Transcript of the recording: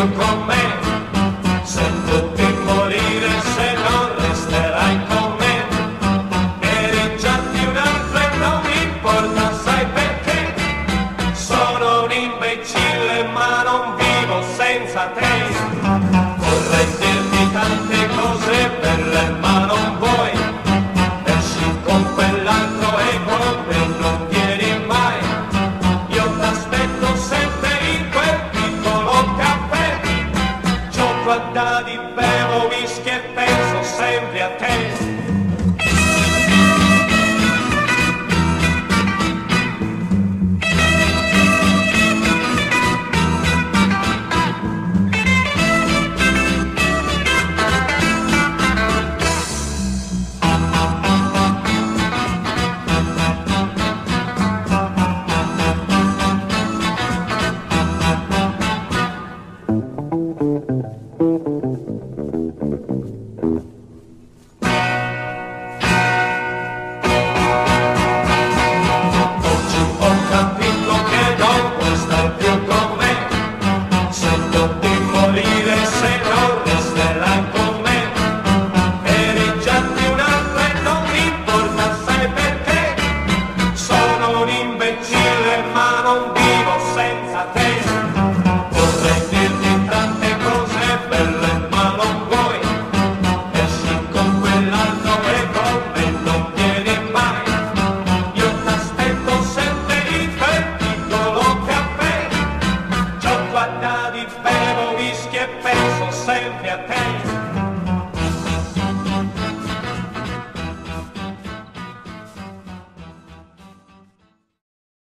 più con me. Sento di morire se non resterai con me. Eri già di un altro e non mi importa, sai perché? Sono un imbecille ma non vivo senza te. Vorrei dirti tante cose belle ma non vuoi. Esci con quell'altro e con me non vieni mai. Io t'aspetto sempre in quel piccolo caffè. Gioco a dadi, bevo whisky e penso sempre a te. Bevo whisky e penso sempre a te.